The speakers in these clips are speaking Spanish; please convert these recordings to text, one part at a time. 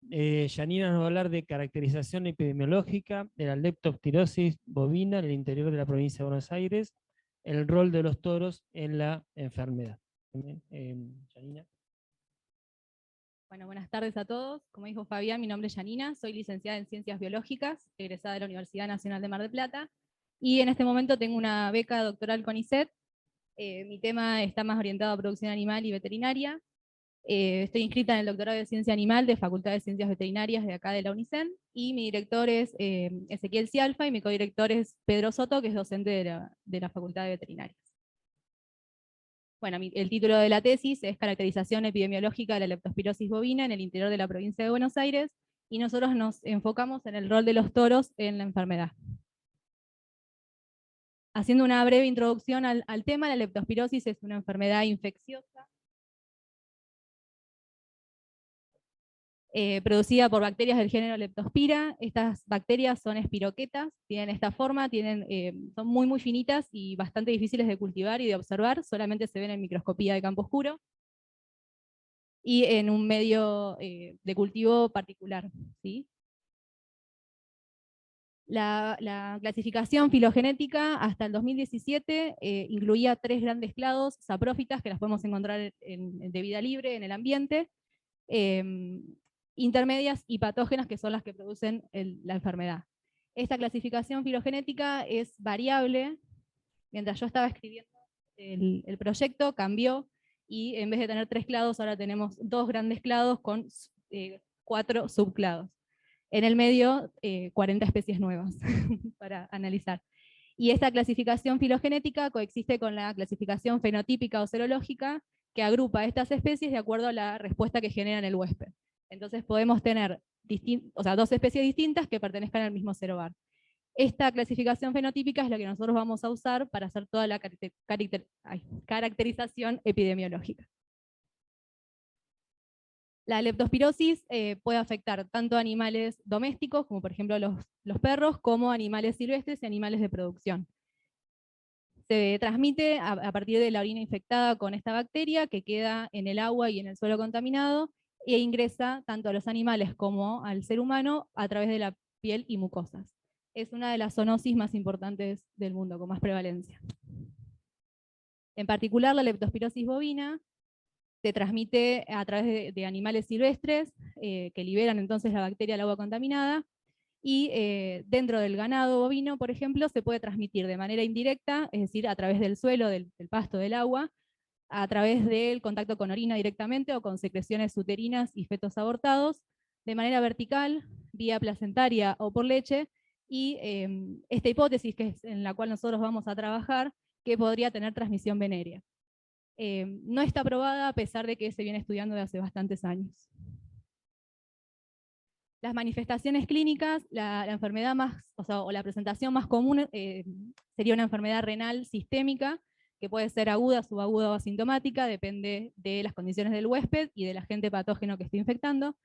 Yanina nos va a hablar de caracterización epidemiológica de la leptospirosis bovina en el interior de la provincia de Buenos Aires, el rol de los toros en la enfermedad. Yanina. Bueno, buenas tardes a todos. Como dijo Fabián, mi nombre es Yanina, soy licenciada en Ciencias Biológicas, egresada de la Universidad Nacional de Mar del Plata, y en este momento tengo una beca doctoral con ISET. Mi tema está más orientado a producción animal y veterinaria. Estoy inscrita en el doctorado de Ciencia Animal de Facultad de Ciencias Veterinarias de acá de la UNICEN, y mi director es Ezequiel Cialfa, y mi codirector es Pedro Soto, que es docente de la Facultad de Veterinarias. Bueno, el título de la tesis es Caracterización epidemiológica de la leptospirosis bovina en el interior de la provincia de Buenos Aires, y nosotros nos enfocamos en el rol de los toros en la enfermedad. Haciendo una breve introducción al tema, la leptospirosis es una enfermedad infecciosa producida por bacterias del género Leptospira. Estas bacterias son espiroquetas, tienen esta forma, son muy finitas y bastante difíciles de cultivar y de observar, solamente se ven en microscopía de campo oscuro y en un medio de cultivo particular, ¿sí? La clasificación filogenética hasta el 2017 incluía 3 grandes clados saprófitas que las podemos encontrar de vida libre en el ambiente, intermedias y patógenas, que son las que producen la enfermedad. Esta clasificación filogenética es variable. Mientras yo estaba escribiendo el proyecto, cambió, y en vez de tener 3 clados, ahora tenemos 2 grandes clados con 4 subclados. En el medio, 40 especies nuevas para analizar. Y esta clasificación filogenética coexiste con la clasificación fenotípica o serológica, que agrupa estas especies de acuerdo a la respuesta que generan el huésped. Entonces podemos tener 2 especies distintas que pertenezcan al mismo serobar. Esta clasificación fenotípica es la que nosotros vamos a usar para hacer toda la caracterización epidemiológica. La leptospirosis puede afectar tanto a animales domésticos, como por ejemplo los perros, como animales silvestres y animales de producción. Se transmite a partir de la orina infectada con esta bacteria, que queda en el agua y en el suelo contaminado, e ingresa tanto a los animales como al ser humano a través de la piel y mucosas. Es una de las zoonosis más importantes del mundo, con más prevalencia. En particular, la leptospirosis bovina se transmite a través de animales silvestres que liberan entonces la bacteria al agua contaminada, y dentro del ganado bovino, por ejemplo, se puede transmitir de manera indirecta, es decir, a través del suelo, del pasto, del agua, a través del contacto con orina directamente o con secreciones uterinas y fetos abortados, de manera vertical, vía placentaria o por leche, y esta hipótesis, que es en la cual nosotros vamos a trabajar, que podría tener transmisión venérea. No está probada, a pesar de que se viene estudiando desde hace bastantes años. Las manifestaciones clínicas, la enfermedad o la presentación más común sería una enfermedad renal sistémica, que puede ser aguda, subaguda o asintomática, depende de las condiciones del huésped y del agente patógeno que esté infectando.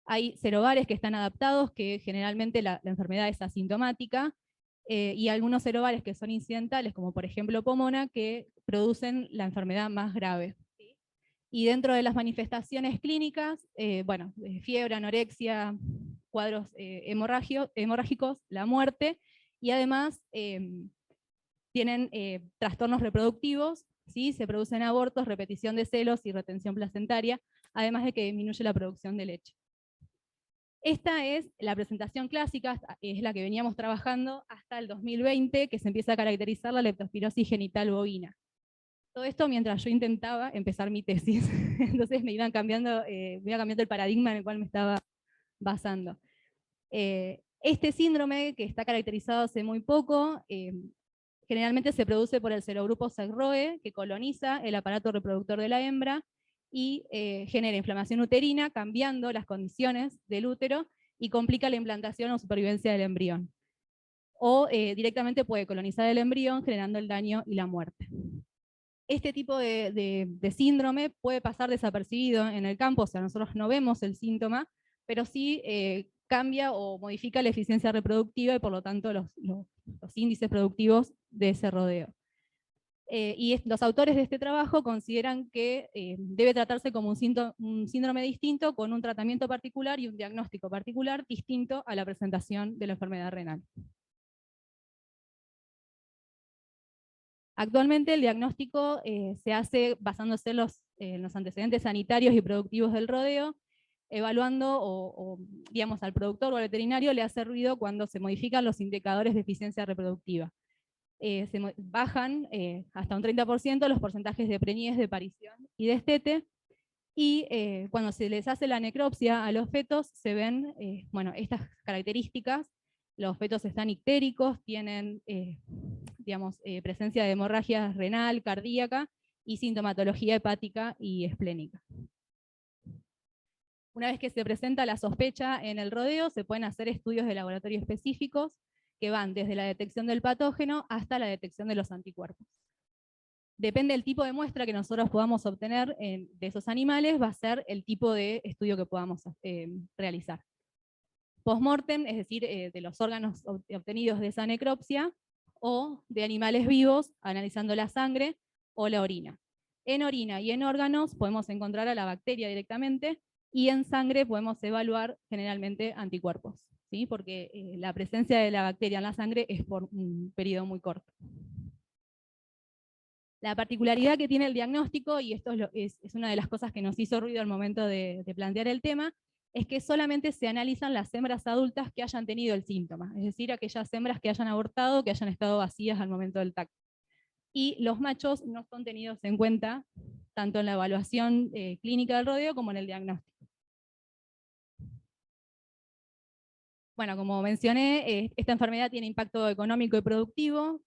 Hay serobares que están adaptados, que generalmente la enfermedad es asintomática, y algunos serobares que son incidentales, como por ejemplo Pomona, que producen la enfermedad más grave. Y dentro de las manifestaciones clínicas, fiebre, anorexia, cuadros hemorrágicos, la muerte, y además tienen trastornos reproductivos, ¿sí? Se producen abortos, repetición de celos y retención placentaria, además de que disminuye la producción de leche. Esta es la presentación clásica, es la que veníamos trabajando hasta el 2020, que se empieza a caracterizar la leptospirosis genital bovina. Todo esto mientras yo intentaba empezar mi tesis. Entonces me iba cambiando el paradigma en el cual me estaba basando. Este síndrome, que está caracterizado hace muy poco, generalmente se produce por el serogrupo SERROE, que coloniza el aparato reproductor de la hembra y genera inflamación uterina, cambiando las condiciones del útero, y complica la implantación o supervivencia del embrión. O directamente puede colonizar el embrión, generando el daño y la muerte. Este tipo de síndrome puede pasar desapercibido en el campo, o sea, nosotros no vemos el síntoma, pero sí cambia o modifica la eficiencia reproductiva y por lo tanto los índices productivos de ese rodeo. Y los autores de este trabajo consideran que debe tratarse como un síndrome distinto, con un tratamiento particular y un diagnóstico particular distinto a la presentación de la enfermedad renal. Actualmente el diagnóstico se hace basándose en los antecedentes sanitarios y productivos del rodeo, evaluando o digamos, al productor o al veterinario le hace ruido cuando se modifican los indicadores de eficiencia reproductiva. Bajan hasta un 30% los porcentajes de preñez, de parición y destete, y cuando se les hace la necropsia a los fetos se ven bueno, estas características. Los fetos están ictéricos, tienen digamos, presencia de hemorragia renal, cardíaca y sintomatología hepática y esplénica. Una vez que se presenta la sospecha en el rodeo, se pueden hacer estudios de laboratorio específicos que van desde la detección del patógeno hasta la detección de los anticuerpos. Depende del tipo de muestra que nosotros podamos obtener de esos animales, va a ser el tipo de estudio que podamos realizar. Post-mortem, es decir, de los órganos obtenidos de esa necropsia, o de animales vivos, analizando la sangre o la orina. En orina y en órganos podemos encontrar a la bacteria directamente, y en sangre podemos evaluar generalmente anticuerpos, ¿sí? Porque la presencia de la bacteria en la sangre es por un periodo muy corto. La particularidad que tiene el diagnóstico, y esto es una de las cosas que nos hizo ruido al momento de plantear el tema, es que solamente se analizan las hembras adultas que hayan tenido el síntoma, es decir, aquellas hembras que hayan abortado, que hayan estado vacías al momento del tacto. Y los machos no son tenidos en cuenta tanto en la evaluación clínica del rodeo como en el diagnóstico. Bueno, como mencioné, esta enfermedad tiene impacto económico y productivo.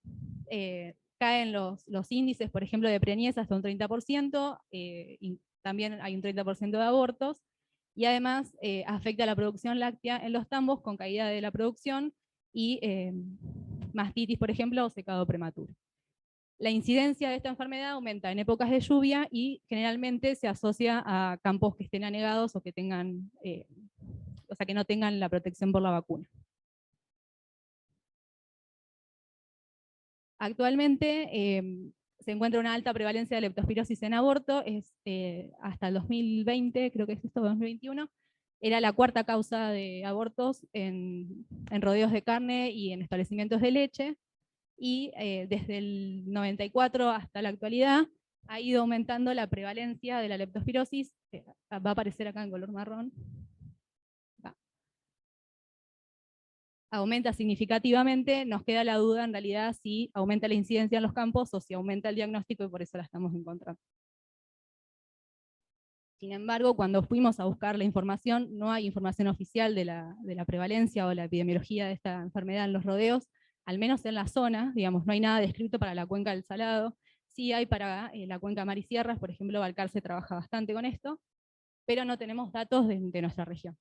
Caen los índices, por ejemplo, de preñez hasta un 30%, y también hay un 30% de abortos, y además afecta a la producción láctea en los tambos con caída de la producción y mastitis, por ejemplo, o secado prematuro. La incidencia de esta enfermedad aumenta en épocas de lluvia y generalmente se asocia a campos que estén anegados o que tengan, o sea, que no tengan la protección por la vacuna. Actualmente se encuentra una alta prevalencia de leptospirosis en aborto, hasta el 2020, creo que es esto, 2021, era la cuarta causa de abortos en rodeos de carne y en establecimientos de leche, y desde el 94 hasta la actualidad ha ido aumentando la prevalencia de la leptospirosis, va a aparecer acá en color marrón. Aumenta significativamente, nos queda la duda en realidad si aumenta la incidencia en los campos o si aumenta el diagnóstico, y por eso la estamos encontrando. Sin embargo, cuando fuimos a buscar la información, no hay información oficial de la prevalencia o la epidemiología de esta enfermedad en los rodeos, al menos en la zona, digamos, no hay nada descrito para la cuenca del Salado. Sí hay para la cuenca Mar y Sierras, por ejemplo, Balcarce trabaja bastante con esto, pero no tenemos datos de nuestra región.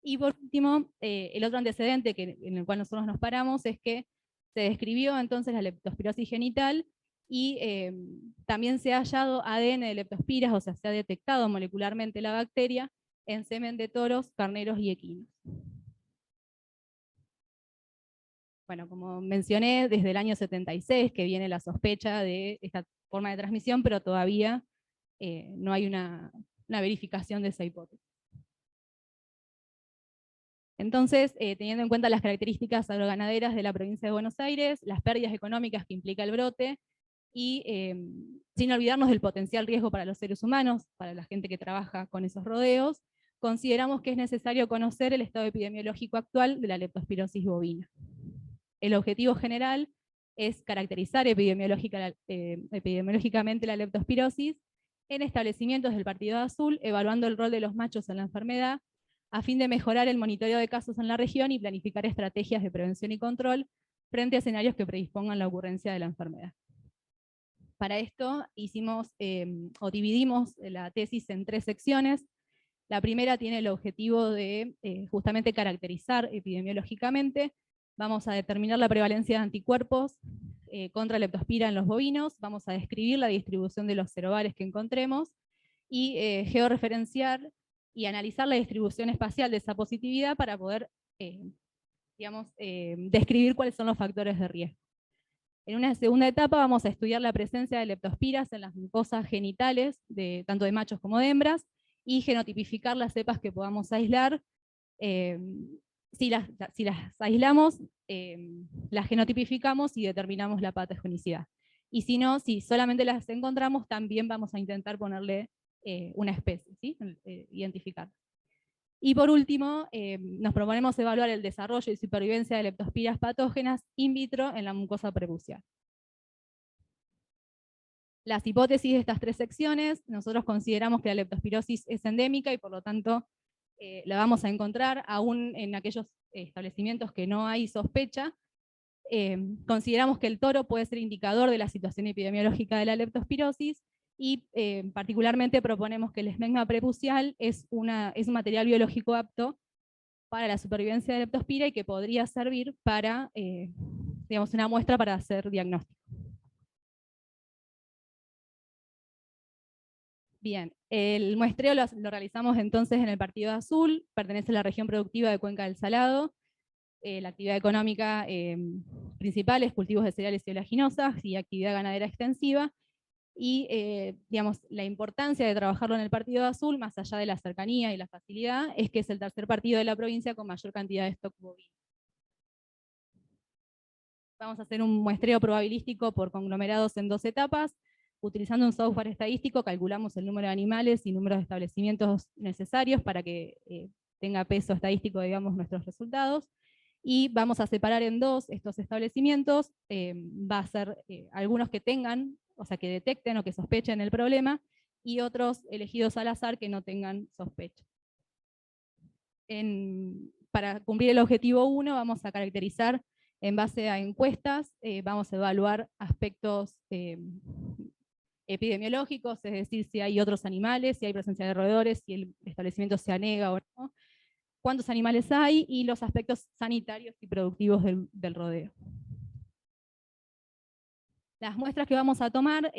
Y por último, el otro antecedente en el cual nosotros nos paramos es que se describió entonces la leptospirosis genital, y también se ha hallado ADN de leptospiras, o sea, se ha detectado molecularmente la bacteria en semen de toros, carneros y equinos. Bueno, como mencioné, desde el año 76 que viene la sospecha de esta forma de transmisión, pero todavía no hay una verificación de esa hipótesis. Entonces, teniendo en cuenta las características agroganaderas de la provincia de Buenos Aires, las pérdidas económicas que implica el brote, y sin olvidarnos del potencial riesgo para los seres humanos, para la gente que trabaja con esos rodeos, consideramos que es necesario conocer el estado epidemiológico actual de la leptospirosis bovina. El objetivo general es caracterizar epidemiológicamente la leptospirosis en establecimientos del Partido Azul, evaluando el rol de los machos en la enfermedad, a fin de mejorar el monitoreo de casos en la región y planificar estrategias de prevención y control frente a escenarios que predispongan la ocurrencia de la enfermedad. Para esto dividimos la tesis en 3 secciones. La primera tiene el objetivo de justamente caracterizar epidemiológicamente. Vamos a determinar la prevalencia de anticuerpos contra leptospira en los bovinos, vamos a describir la distribución de los serobares que encontremos, y georreferenciar y analizar la distribución espacial de esa positividad para poder describir cuáles son los factores de riesgo. En una segunda etapa vamos a estudiar la presencia de leptospiras en las mucosas genitales, tanto de machos como de hembras, y genotipificar las cepas que podamos aislar. Si las aislamos, las genotipificamos y determinamos la patogenicidad. Y si no, si solamente las encontramos, también vamos a intentar ponerle una especie, ¿sí? Identificar. Y por último, nos proponemos evaluar el desarrollo y supervivencia de leptospiras patógenas in vitro en la mucosa prepucial. Las hipótesis de estas 3 secciones: nosotros consideramos que la leptospirosis es endémica y por lo tanto la vamos a encontrar aún en aquellos establecimientos que no hay sospecha. Consideramos que el toro puede ser indicador de la situación epidemiológica de la leptospirosis, y particularmente proponemos que el esmegma prepucial es un material biológico apto para la supervivencia de leptospira y que podría servir para, digamos, una muestra para hacer diagnóstico. Bien, el muestreo lo realizamos entonces en el Partido Azul, pertenece a la región productiva de Cuenca del Salado. La actividad económica principal es cultivos de cereales y oleaginosas y actividad ganadera extensiva. Y digamos, la importancia de trabajarlo en el Partido Azul, más allá de la cercanía y la facilidad, es que es el tercer partido de la provincia con mayor cantidad de stock bovino. Vamos a hacer un muestreo probabilístico por conglomerados en 2 etapas. Utilizando un software estadístico, calculamos el número de animales y número de establecimientos necesarios para que tenga peso estadístico, digamos, nuestros resultados. Y vamos a separar en 2 estos establecimientos. Va a ser algunos que tengan, o sea, que detecten o que sospechen el problema, y otros elegidos al azar que no tengan sospecha. Para cumplir el objetivo 1 vamos a caracterizar en base a encuestas, vamos a evaluar aspectos epidemiológicos, es decir, si hay otros animales, si hay presencia de roedores, si el establecimiento se anega o no, cuántos animales hay, y los aspectos sanitarios y productivos del rodeo. Las muestras que vamos a tomar,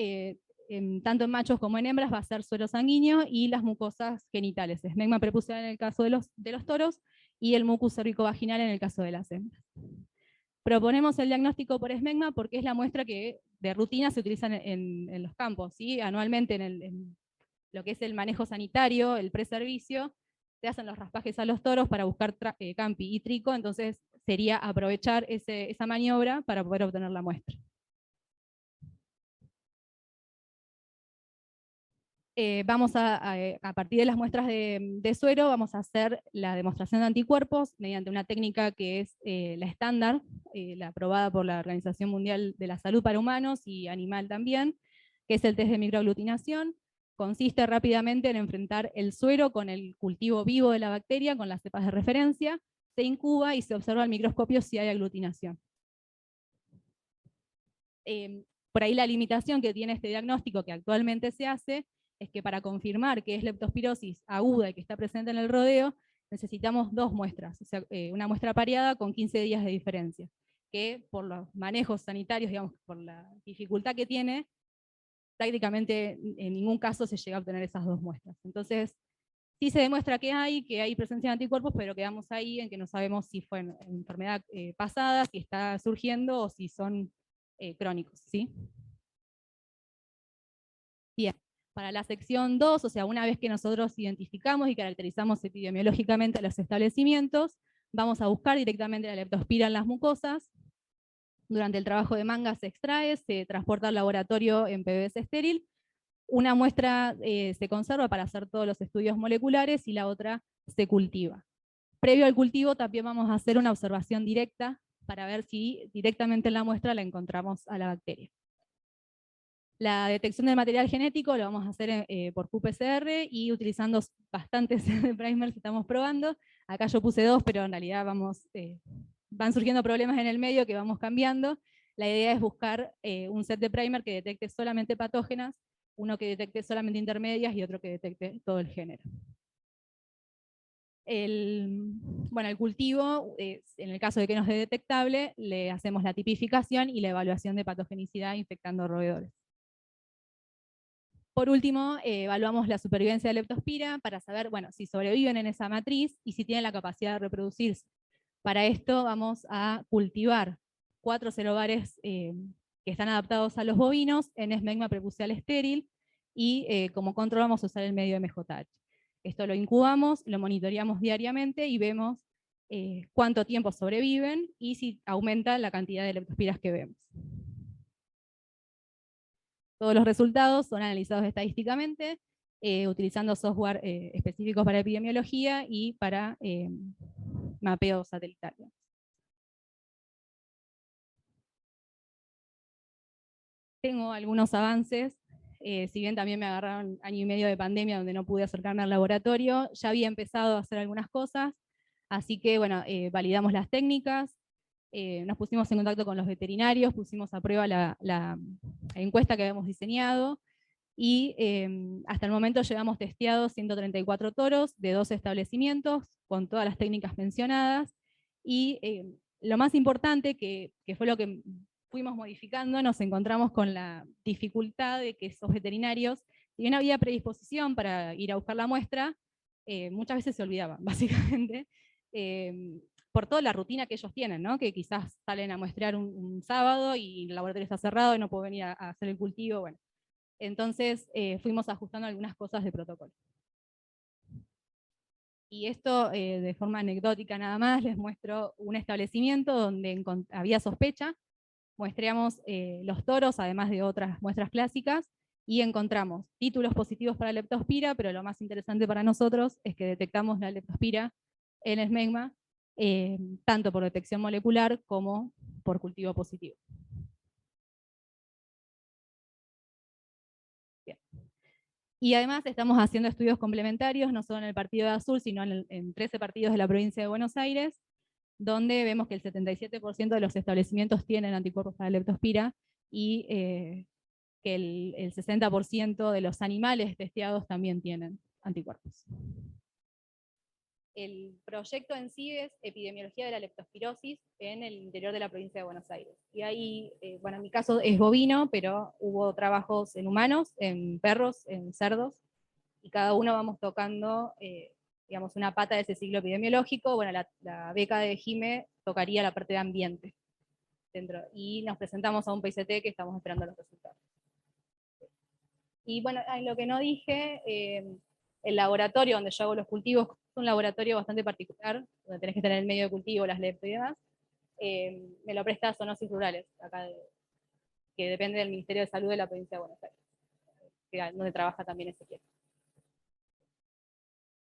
tanto en machos como en hembras, va a ser suero sanguíneo y las mucosas genitales, esmegma prepucial en el caso de los toros, y el mucus cervicovaginal en el caso de las hembras. Proponemos el diagnóstico por esmegma porque es la muestra que de rutina se utiliza en los campos, ¿sí? Anualmente en lo que es el manejo sanitario, el preservicio, se hacen los raspajes a los toros para buscar campi y trico, entonces sería aprovechar esa maniobra para poder obtener la muestra. Vamos a partir de las muestras de suero, vamos a hacer la demostración de anticuerpos mediante una técnica que es la estándar, la aprobada por la Organización Mundial de la Salud para humanos y animal también, que es el test de microaglutinación. Consiste rápidamente en enfrentar el suero con el cultivo vivo de la bacteria, con las cepas de referencia, se incuba y se observa al microscopio si hay aglutinación. Por ahí la limitación que tiene este diagnóstico que actualmente se hace es que para confirmar que es leptospirosis aguda y que está presente en el rodeo, necesitamos 2 muestras, o sea, una muestra pareada con 15 días de diferencia, que por los manejos sanitarios, digamos, por la dificultad que tiene, prácticamente en ningún caso se llega a obtener esas 2 muestras. Entonces, sí se demuestra que hay presencia de anticuerpos, pero quedamos ahí en que no sabemos si fue en enfermedad pasada, si está surgiendo o si son crónicos, ¿sí? Bien, para la sección 2, o sea, una vez que nosotros identificamos y caracterizamos epidemiológicamente los establecimientos, vamos a buscar directamente la leptospira en las mucosas. Durante el trabajo de manga se extrae, se transporta al laboratorio en PVC estéril. Una muestra se conserva para hacer todos los estudios moleculares y la otra se cultiva. Previo al cultivo también vamos a hacer una observación directa para ver si directamente en la muestra la encontramos a la bacteria. La detección del material genético lo vamos a hacer por qPCR y utilizando bastantes primers que estamos probando. Acá yo puse 2, pero en realidad van surgiendo problemas en el medio que vamos cambiando. La idea es buscar un set de primer que detecte solamente patógenas, uno que detecte solamente intermedias y otro que detecte todo el género. El cultivo, en el caso de que no sea detectable, le hacemos la tipificación y la evaluación de patogenicidad infectando roedores. Por último, evaluamos la supervivencia de leptospira para saber si sobreviven en esa matriz y si tienen la capacidad de reproducirse. Para esto vamos a cultivar 4 serobares que están adaptados a los bovinos en esmegma prepucial estéril, y como control vamos a usar el medio MJH. Esto lo incubamos, lo monitoreamos diariamente y vemos cuánto tiempo sobreviven y si aumenta la cantidad de leptospiras que vemos. Todos los resultados son analizados estadísticamente, utilizando software específicos para epidemiología y para mapeo satelital. Tengo algunos avances, si bien también me agarraron año y medio de pandemia donde no pude acercarme al laboratorio, ya había empezado a hacer algunas cosas, así que bueno, validamos las técnicas, nos pusimos en contacto con los veterinarios, pusimos a prueba la encuesta que habíamos diseñado, y hasta el momento llevamos testeados 134 toros de 2 establecimientos, con todas las técnicas mencionadas, y lo más importante, que fue lo que fuimos modificando, nos encontramos con la dificultad de que esos veterinarios, si bien había predisposición para ir a buscar la muestra, muchas veces se olvidaban, básicamente, por toda la rutina que ellos tienen, ¿no? Que quizás salen a muestrear un sábado y el laboratorio está cerrado y no puedo venir a hacer el cultivo, bueno. Entonces fuimos ajustando algunas cosas de protocolo. Y esto de forma anecdótica nada más, les muestro un establecimiento donde había sospecha, muestreamos los toros, además de otras muestras clásicas, y encontramos títulos positivos para leptospira, pero lo más interesante para nosotros es que detectamos la leptospira en esmegma, tanto por detección molecular como por cultivo positivo. Bien. Y además estamos haciendo estudios complementarios, no solo en el partido de Azul, sino en 13 partidos de la provincia de Buenos Aires, donde vemos que el 77% de los establecimientos tienen anticuerpos para leptospira, y que el 60% de los animales testeados también tienen anticuerpos. El proyecto en sí es epidemiología de la leptospirosis en el interior de la provincia de Buenos Aires. Y ahí, bueno, en mi caso es bovino, pero hubo trabajos en humanos, en perros, en cerdos, y cada uno vamos tocando, digamos, una pata de ese ciclo epidemiológico. Bueno, la beca de Jime tocaría la parte de ambiente dentro, y nos presentamos a un PICT que estamos esperando los resultados. Y bueno, lo que no dije, el laboratorio donde yo hago los cultivos es un laboratorio bastante particular, donde tenés que estar en el medio de cultivo, las lepto y demás. Me lo presta Zoonosis Rurales, acá que depende del Ministerio de Salud de la provincia de Buenos Aires, donde trabaja también Ezequiel.